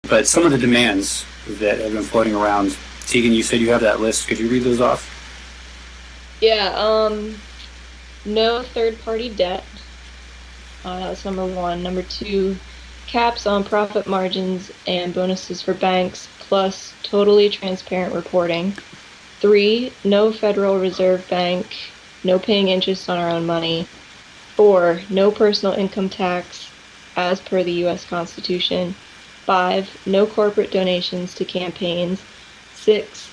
But some of the demands that have been floating around, Tegan, you said you have that list. Could you read those off? Yeah, no third-party debt. That's number one. Number two, caps on profit margins and bonuses for banks, plus totally transparent reporting. 3, no Federal Reserve Bank, no paying interest on our own money. 4, no personal income tax, as per the U.S. Constitution. 5, no corporate donations to campaigns. 6,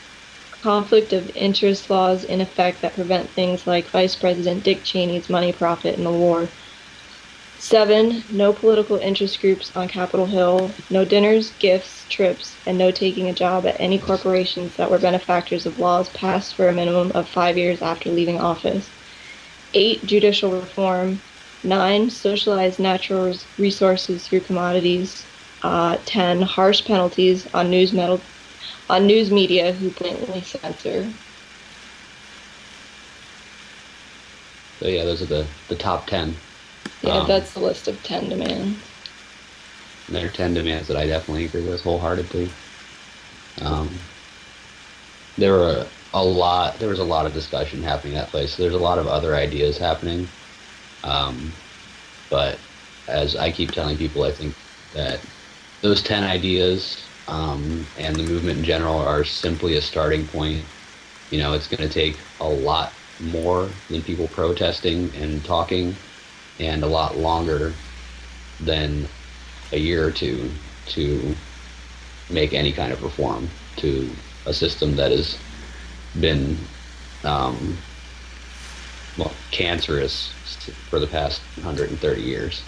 conflict of interest laws in effect that prevent things like Vice President Dick Cheney's money profit in the war. 7, no political interest groups on Capitol Hill, no dinners, gifts, trips, and no taking a job at any corporations that were benefactors of laws passed for a minimum of 5 years after leaving office. 8, judicial reform. 9, socialized natural resources through commodities. 10, harsh penalties on news media who blatantly censor. So yeah, those are the top 10. Yeah, that's the list of 10 demands. There are 10 demands that I definitely agree with wholeheartedly. There was a lot of discussion happening at that place. So there's a lot of other ideas happening. But as I keep telling people, I think that those 10 ideas and the movement in general are simply a starting point. You know, it's going to take a lot more than people protesting and talking, and a lot longer than a year or two to make any kind of reform to a system that has been cancerous for the past 130 years.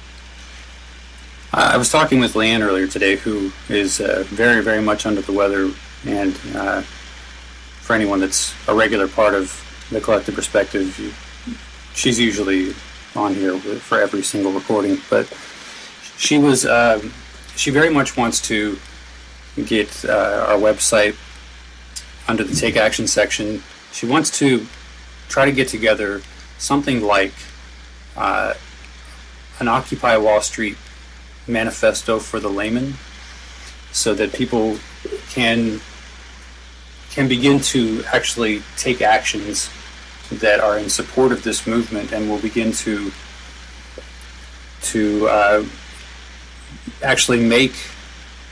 I was talking with Leanne earlier today, who is very, very much under the weather, and for anyone that's a regular part of the Collective Perspective, she's usually on here for every single recording, but she very much wants to get our website under the Take Action section. She wants to try to get together something like an Occupy Wall Street manifesto for the layman, so that people can begin to actually take actions that are in support of this movement, and will begin to actually make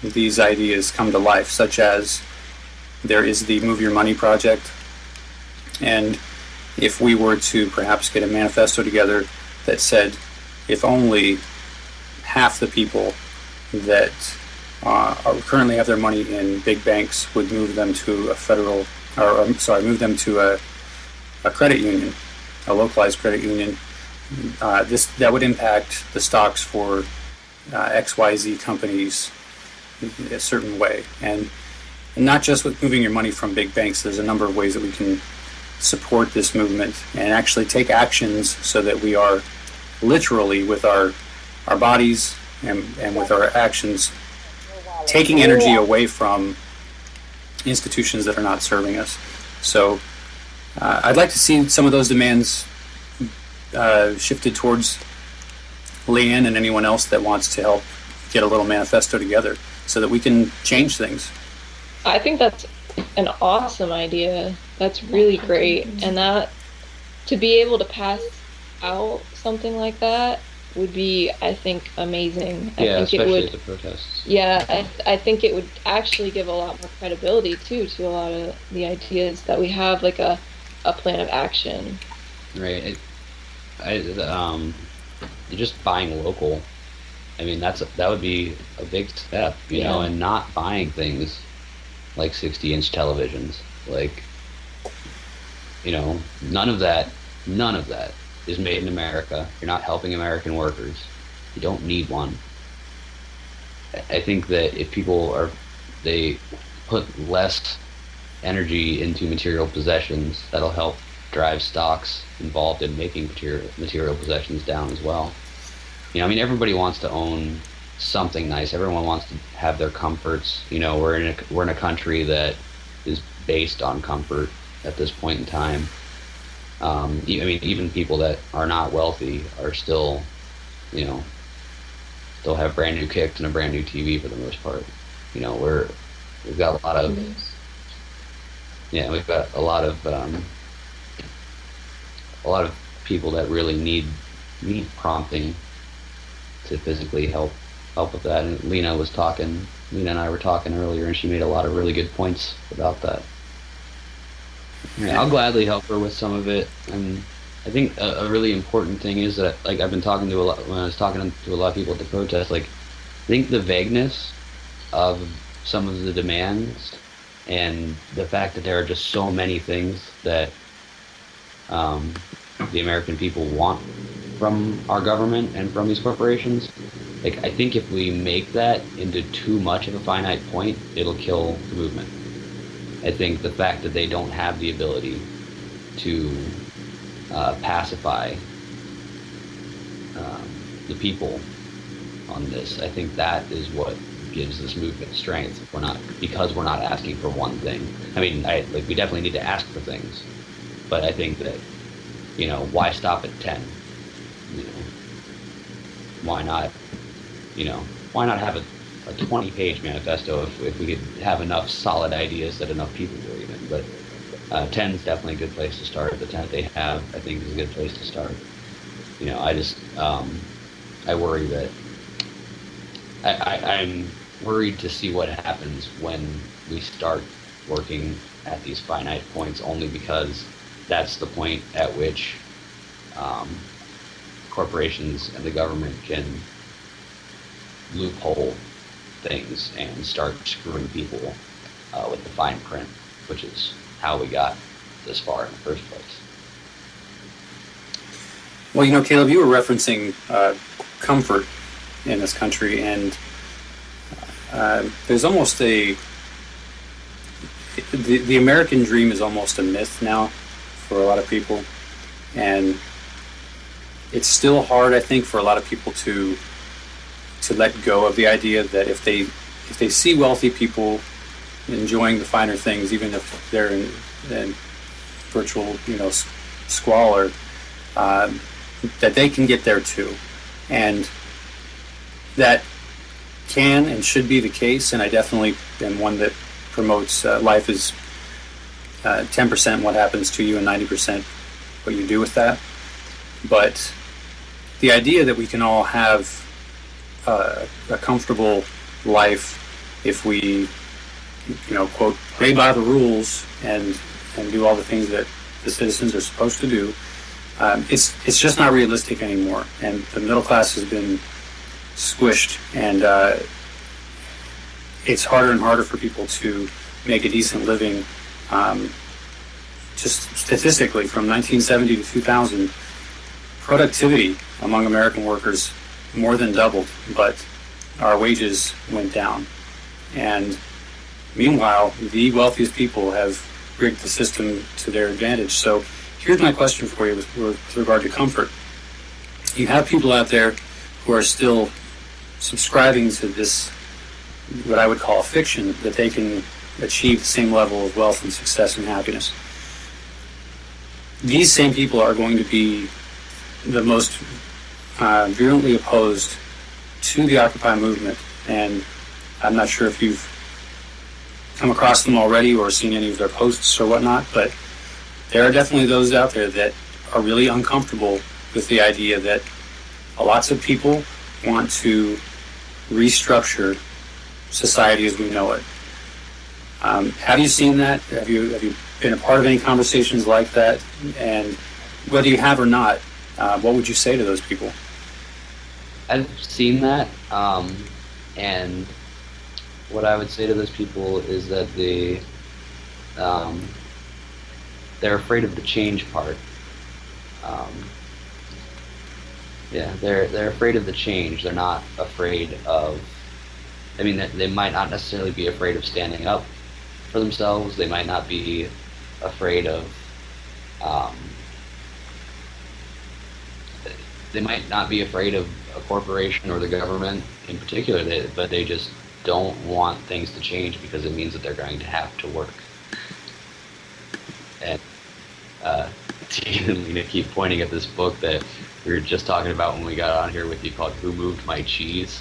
these ideas come to life, such as there is the Move Your Money project. And if we were to perhaps get a manifesto together that said, if only half the people that currently have their money in big banks would move them to move them to a credit union, a localized credit union, that would impact the stocks for XYZ companies a certain way. And not just with moving your money from big banks, there's a number of ways that we can support this movement and actually take actions so that we are literally, with our bodies and with our actions, taking energy away from institutions that are not serving us. So I'd like to see some of those demands shifted towards Leanne and anyone else that wants to help get a little manifesto together so that we can change things. I think that's an awesome idea. That's really great. And that, to be able to pass out something like that would be, I think, amazing. Especially at the protests. Yeah, I think it would actually give a lot more credibility, too, to a lot of the ideas that we have, like a plan of action. Right. Just buying local. I mean, that would be a big step, you know, and not buying things like 60-inch televisions. Like, you know, none of that is made in America. You're not helping American workers. You don't need one. I think that if people they put less energy into material possessions, that'll help drive stocks involved in making material possessions down as well. You know, I mean, everybody wants to own something nice. Everyone wants to have their comforts. You know, we're in a country that is based on comfort at this point in time. I mean, even people that are not wealthy are still, you know, still have brand new kicks and a brand new TV for the most part. You know, we've got a lot of we've got a lot of people that really need prompting to physically help with that. And Lena and I were talking earlier, and she made a lot of really good points about that. Yeah, I'll gladly help her with some of it. And I think a really important thing is that, like, I've been talking to when I was talking to a lot of people at the protest, like, I think the vagueness of some of the demands and the fact that there are just so many things that the American people want from our government and from these corporations, like, I think if we make that into too much of a finite point, it'll kill the movement. I think the fact that they don't have the ability to pacify the people on this, I think that is what gives this movement strength. Because we're not asking for one thing. I mean, we definitely need to ask for things, but I think that, you know, why stop at 10? You know, why not have a 20-page manifesto if we could have enough solid ideas that enough people believe in? But 10 is definitely a good place to start. The 10 that they have, I think, is a good place to start. You know, I worry that I'm worried to see what happens when we start working at these finite points, only because that's the point at which corporations and the government can loophole things and start screwing people with the fine print, which is how we got this far in the first place. Well, you know, Caleb, you were referencing comfort in this country, and there's almost the American dream is almost a myth now for a lot of people, and it's still hard, I think, for a lot of people to let go of the idea that if they see wealthy people enjoying the finer things, even if they're in virtual, you know, squalor, that they can get there too, and that can and should be the case. And I definitely am one that promotes life is 10% what happens to you and 90% what you do with that. But the idea that we can all have a comfortable life if we, you know, quote, play by the rules and do all the things that the citizens are supposed to do, it's just not realistic anymore. And the middle class has been squished, and it's harder and harder for people to make a decent living. Just statistically, from 1970 to 2000, productivity among American workers more than doubled, but our wages went down. And meanwhile, the wealthiest people have rigged the system to their advantage. So here's my question for you with regard to comfort. You have people out there who are still subscribing to this, what I would call a fiction, that they can achieve the same level of wealth and success and happiness. These same people are going to be the most virulently opposed to the Occupy movement, and I'm not sure if you've come across them already or seen any of their posts or whatnot, but there are definitely those out there that are really uncomfortable with the idea that lots of people want to restructure society as we know it. Have you seen that? Have you been a part of any conversations like that? And whether you have or not, what would you say to those people? I've seen that, and what I would say to those people is that they're afraid of the change part. They're afraid of the change. They're not afraid of. I mean, they might not necessarily be afraid of standing up for themselves. They might not be afraid of. They might not be afraid of a corporation or the government in particular, but they just don't want things to change because it means that they're going to have to work. And Tegan and Lena keep pointing at this book that we were just talking about when we got on here with you called "Who Moved My Cheese?"